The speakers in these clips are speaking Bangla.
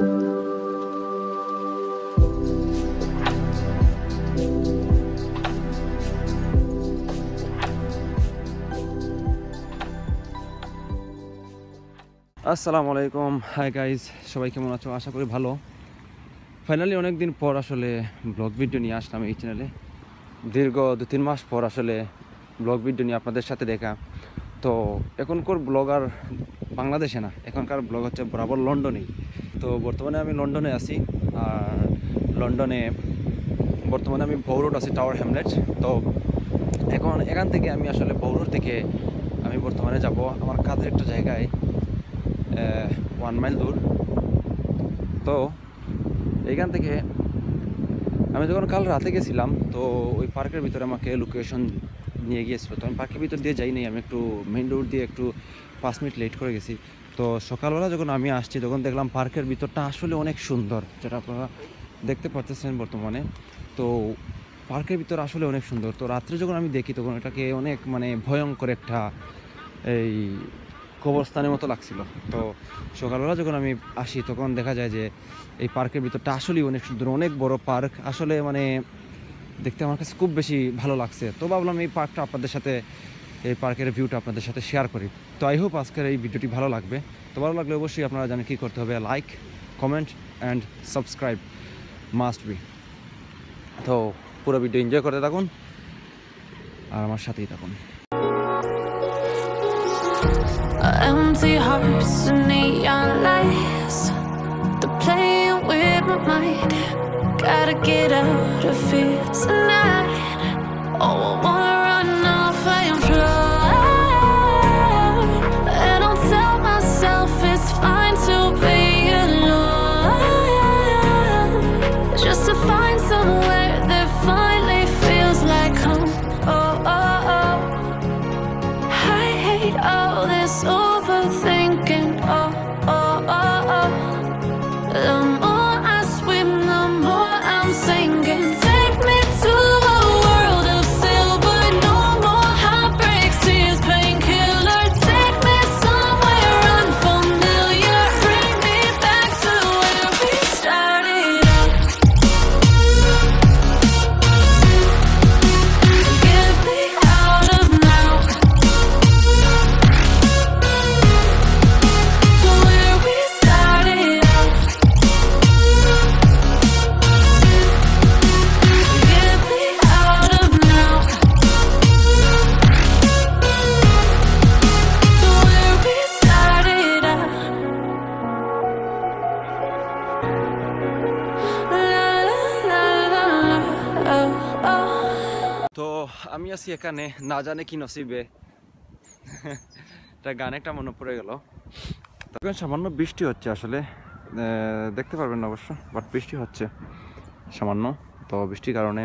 আসসালামু আলাইকুম, হাই গাইজ, সবাই কেমন আছো? আশা করি ভালো। ফাইনালি অনেক দিন পর আসলে ব্লগ ভিডিও নিয়ে আসলাম এই চ্যানেলে। দীর্ঘ 2-3 মাস পর আসলে ব্লগ ভিডিও নিয়ে আপনাদের সাথে দেখা। তো এখনকার ব্লগ আর বাংলাদেশে না, এখনকার ব্লগ হচ্ছে বরাবর লন্ডনেই। তো বর্তমানে আমি লন্ডনে আছি, আর লন্ডনে বর্তমানে আমি বউ রোড আছি, টাওয়ার হ্যামলেট। তো এখান থেকে আমি আসলে বউ রোড থেকে আমি বর্তমানে যাব আমার কাজের একটা জায়গায়, 1 মাইল দূর। তো এইখান থেকে আমি যখন কাল রাতে গেছিলাম, তো ওই পার্কের ভিতরে আমাকে লোকেশন নিয়ে গিয়েছিলো। তো আমি পার্কের ভিতর দিয়ে যাইনি, আমি একটু মেইন রোড দিয়ে একটু 5 মিনিট লেট করে গেছি। তো সকালবেলা যখন আমি আসছি তখন দেখলাম পার্কের ভিতরটা আসলে অনেক সুন্দর, যেটা আপনারা দেখতে পাচ্ছেন বর্তমানে। তো পার্কের ভিতর আসলে অনেক সুন্দর। তো রাত্রে যখন আমি দেখি তখন এটাকে অনেক ভয়ঙ্কর একটা এই কবরস্থানের মতো লাগছিল। তো সকালবেলা যখন আমি আসি তখন দেখা যায় যে এই পার্কের ভিতরটা আসলেই অনেক সুন্দর, অনেক বড় পার্ক। আসলে দেখতে আমার কাছে খুব বেশি ভালো লাগছে। তো ভাবলাম এই পার্কটা আপনাদের সাথে, এই পার্কের ভিউটা আপনাদের সাথে শেয়ার করি। তো আই হোপ আজকের এই ভিডিওটি ভালো লাগবে। তো ভালো লাগলে অবশ্যই আপনারা জানেন কী করতে হবে, like, comment and subscribe must be. তো পুরো ভিডিও এনজয় করতে থাকুন আর আমার সাথেই থাকুন। Empty hearts and neon lights, they're playing with my mind. Gotta get out of here tonight. Oh, I wanna run off and fly, and I'll tell myself it's fine to be alone, just to find somewhere that finally feels like home. Oh, oh, oh, I hate all this overthinking. Oh, oh, oh, oh, the more I swim, the more I'm sinking. Take me to a world of silver, no more heartbreaks, tears, painkillers. Take me somewhere unfamiliar, bring me back to where we started out. Get me out of now, to where we started out. Get me out of now, to where we started out. La la la la la, oh, oh. তো আমি আছি এখানে, না জানে কি নসিবে, এটা গান একটা মনে পড়ে গেল। তখন সামান্য বৃষ্টি হচ্ছে আসলে, দেখতে পারবেন না অবশ্য, বাট বৃষ্টি হচ্ছে সামান্য। তো বৃষ্টির কারণে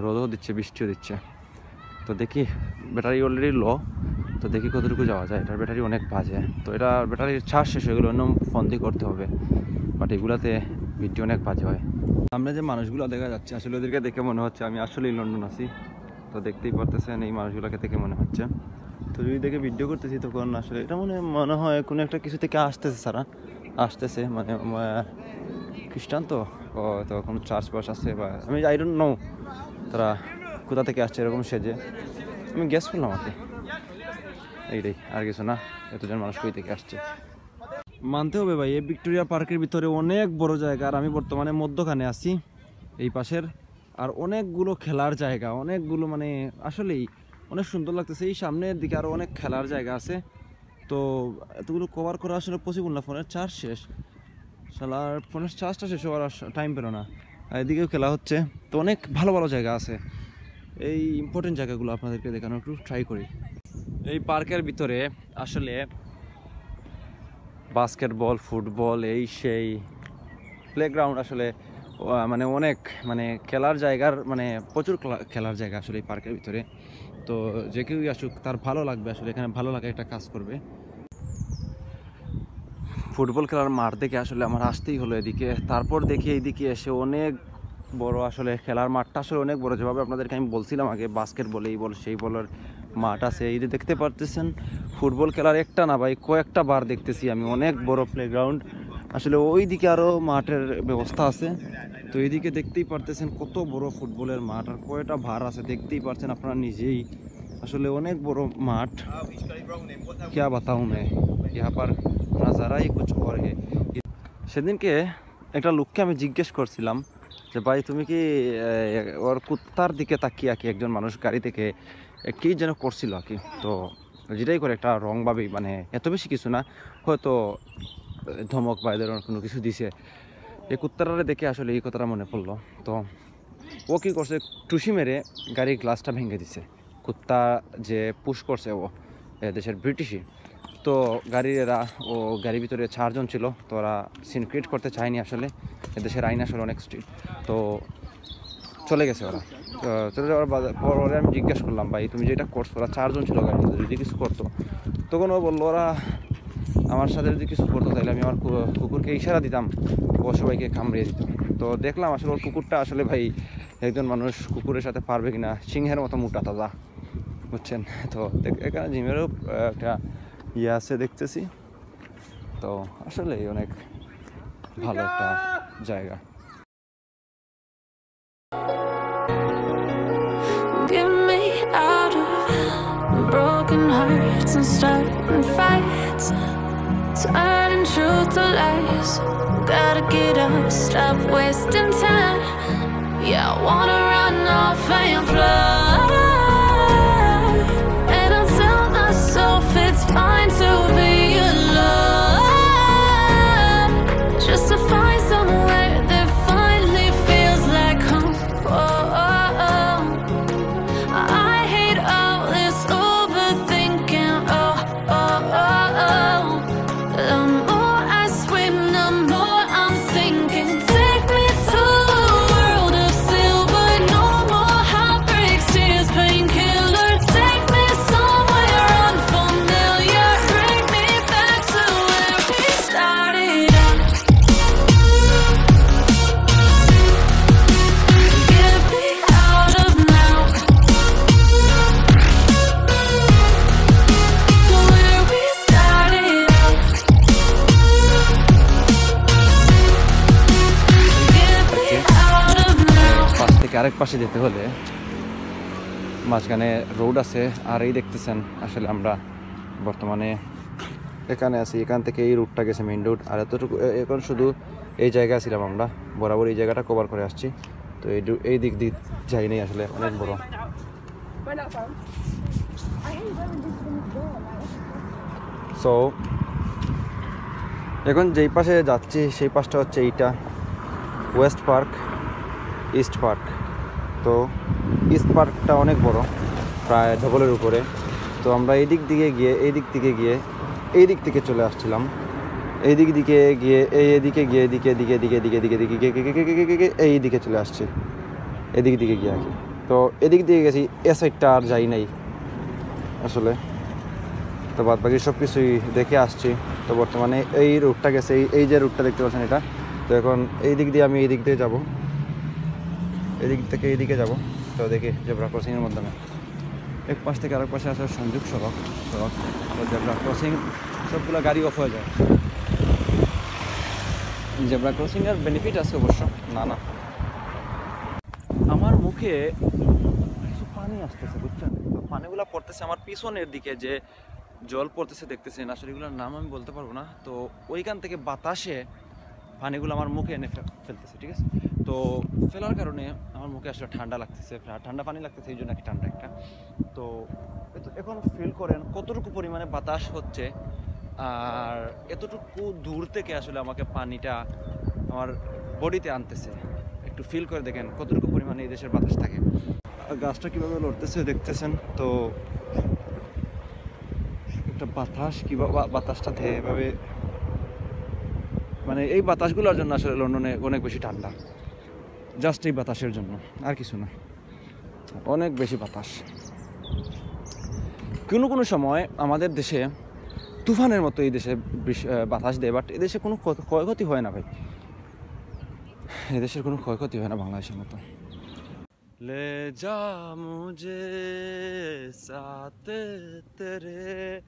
রোদও দিচ্ছে, বৃষ্টিও দিচ্ছে। তো দেখি, ব্যাটারি অলরেডি লো, তো দেখি কতটুকু যাওয়া যায়। এটার ব্যাটারি অনেক বাজে, তো এটা ব্যাটারির চার্জ শেষ হয়ে গেলে অন্য ফোন দিয়ে করতে হবে, বাট এগুলাতে ভিডিও অনেক বাজে হয়। সামনে যে মানুষগুলো দেখা যাচ্ছে আসলে ওদেরকে দেখে মনে হচ্ছে আমি আসলেই লন্ডন আছি। তো দেখতেই পারতেছেন এই মানুষগুলোকে দেখে মনে হচ্ছে। তো যদি দেখে ভিডিও করতেছি তখন আসলে এটা মনে হয় কোনো একটা কিছু থেকে আসতেছে খ্রিস্টান। তো কোনো চার্চ বাস আছে, বা আমি আই ডোন্ট নো তারা কোথা থেকে আসছে এরকম সেজে। আমি গেস করলাম আর কি, এইটাই, আর কিছু না। এতজন মানুষ কই থেকে আসছে মানতে হবে ভাই। এই ভিক্টোরিয়া পার্কের ভিতরে অনেক বড় জায়গা, আর আমি বর্তমানে মধ্যখানে আছি এই পাশের। আর অনেকগুলো খেলার জায়গা, অনেকগুলো আসলেই অনেক সুন্দর লাগতেছে। এই সামনের দিকে আরও অনেক খেলার জায়গা আছে। তো এতগুলো কভার করা আসলে পসিবল না, ফোনের চার্জ শেষ। ফোনের চার্জটা শেষ হওয়ার টাইম পেল না। এদিকেও খেলা হচ্ছে। তো অনেক ভালো ভালো জায়গা আছে, এই ইম্পর্টেন্ট জায়গাগুলো আপনাদেরকে দেখানোর একটু ট্রাই করি। এই পার্কের ভিতরে আসলে বাস্কেটবল, ফুটবল, এই সেই প্লেগ্রাউন্ড আসলে অনেক খেলার জায়গার প্রচুর খেলার জায়গা আসলে এই পার্কের ভিতরে। তো যে কেউই আসুক তার ভালো লাগবে, আসলে এখানে ভালো লাগে একটা কাজ করবে। ফুটবল খেলার মাঠ দেখে আসলে আমার আসতেই হলো এদিকে। তারপর দেখি এইদিকে এসে অনেক বড় আসলে খেলার মাঠটা আসলে অনেক বড়, যেভাবে আপনাদেরকে আমি বলছিলাম আগে, বাস্কেটবল এই বল সেই বলার মাঠ আছে। এই যে দেখতে পারতেছেন ফুটবল খেলার একটা না ভাই কয়েকটা বার দেখতেছি আমি, অনেক বড় প্লেগ্রাউন্ড। আসলে ওই দিকে আরও মাঠের ব্যবস্থা আছে, তো এইদিকে দেখতেই পারতেছেন কত বড় ফুটবলের মাঠ আর কয়টা ভার আছে দেখতেই পারছেন আপনারা নিজেই। আসলে অনেক বড় মাঠ। क्या बताऊं मैं, यहाँ पर नज़ारा ही कुछ और है। সেদিনকে একটা লোককে আমি জিজ্ঞেস করছিলাম যে ভাই তুমি কি ওর কুত্তার দিকে তাকিয়ে কি একজন মানুষ গাড়ি থেকে কী যেন করছিল আর কি, তো যেটাই করে একটা রংভাবেই, মানে এত বেশি কিছু না, হয়তো ধমক বা এদের কোনো কিছু দিছে। এই কুত্তারে দেখে আসলে এই কথাটা মনে পড়লো। তো ও কী করছে, টুসি মেরে গাড়ির গ্লাসটা ভেঙে দিছে। কুত্তা যে পুশ করছে ও দেশের ব্রিটিশই, তো গাড়ির এরা ও গাড়ির ভিতরে 4 জন ছিল, তো ওরা সিন ক্রিয়েট করতে চায়নি। আসলে এদেশের আইন আসলে অনেক স্ট্রিক্ট, তো চলে গেছে ওরা। চলে যাওয়ার পরে আমি জিজ্ঞেস করলাম ভাই তুমি যেটা করছো, ওরা 4 জন ছিল গাড়ির মধ্যে, যদি কিছু করতো, তখন ও বললো ওরা আমার সাথে যদি কিছু করতো তাহলে আমি আমার কুকুরকে ইশারা দিতাম, ও সবাইকে কামড়িয়ে দিত। তো দেখলাম আসলে ওর কুকুরটা আসলে ভাই একজন মানুষ কুকুরের সাথে পারবে কিনা, সিংহের মতো মোটা তাজা, বুঝছেন। তো এখানে জিমেরও একটা ইয়ে আছে দেখতেছি, তো আসলে অনেক ভালো একটা জায়গা। Get me out of broken hearts and starting fights, turning truth to lies. Gotta get up, stop wasting time. Yeah, I wanna run off and fly, and I'll tell myself it's fine to be alone, just to find somewhere that finally feels like home. Oh, oh, oh. I hate all this overthinking. Oh, oh, oh, oh. The more I swim, the more I'm sinking. Take me to a world of silver. No more heartbreaks, tears, painkillers. Take me somewhere unfamiliar. Bring me back to where we started out. Get me out of now, to where we started out. Get me out of now. পাশ থেকে আরেক পাশে যেতে হলে মাঝখানে রোড আছে, আর এই দেখতেছেন আসলে আমরা বর্তমানে এখানে আছি। এখান থেকে এই রুটটা গেছে মেইন রোড, আর এতটুকু এখন শুধু এই জায়গায় ছিলাম আমরা, বরাবর এই জায়গাটা কভার করে আসছি। তো এই দিক যাই নেই, আসলে অনেক বড়। সো এখন যেই পাশে যাচ্ছি সেই পাশটা হচ্ছে এইটা, ওয়েস্ট পার্ক, ইস্ট পার্ক। তো ইস্ট পার্কটা অনেক বড়, প্রায় ডবলের উপরে। তো আমরা এই দিক থেকে গিয়ে এই দিক থেকে চলে আসছিলাম, এই দিকে গিয়ে এই দিকে চলে আসছি, এদিক দিকে গিয়ে আর কি। তো এদিক দিকে গেছি, এ সাইডটা আর যাই নাই আসলে। তো বাদ বাকি সব কিছুই দেখে আসছি। তো বর্তমানে এই রুটটা গেছে, এই যে রুটটা দেখতে পাচ্ছেন এটা। তো এখন এই দিক দিয়ে আমি এই দিক দিয়ে যাবো, এদিক থেকে এইদিকে যাব। তো দেখি জেব্রা ক্রসিংয়ের মাধ্যমে এক পাশ থেকে আরেক পাশে আসার সংযোগ সড়ক। তো জেব্রা ক্রসিং সবগুলো গাড়ি অফ হয়ে যায়। জেব্রা ক্রসিংয়ের বেনিফিট আছে অবশ্য, না আমার মুখে কিছু পানি আসতেছে, বুঝছেন। তো পানিগুলো পড়তেছে আমার পিছনের দিকে, যে জল পড়তেছে দেখতেছেন, আসলে এগুলোর নাম আমি বলতে পারবো না। তো ওইখান থেকে বাতাসে পানিগুলো আমার মুখে এনে ফেলতেছে, ঠিক আছে। তো ফেলার কারণে আমার মুখে আসলে ঠান্ডা লাগতেছে, ঠান্ডা পানি লাগতেছে, এই জন্য ঠান্ডা একটা। তো এখন ফিল করেন কতটুকু পরিমাণে বাতাস হচ্ছে, আর এতটুকু দূর থেকে আসলে আমাকে পানিটা আমার বডিতে আনতেছে। একটু ফিল করে দেখেন কতটুকু পরিমাণে এই দেশের বাতাস থাকে। গাছটা কীভাবে লড়তেছে দেখতেছেন। তো একটা বাতাস কীভাবে বাতাসটা এভাবে, মানে এই বাতাসগুলোর জন্য আসলে লন্ডনে অনেক বেশি ঠান্ডা, জাস্ট এই বাতাসের জন্য, আর কিছু না। অনেক বেশি বাতাস। কোনো সময় আমাদের দেশে তুফানের মতো এই দেশে বাতাস দেয়, বাট এদেশে কোনো ক্ষয়ক্ষতি হয় না ভাই, এদেশের কোনো ক্ষয়ক্ষতি হয় না বাংলাদেশের মতো। ले जा मुझे साथ तेरे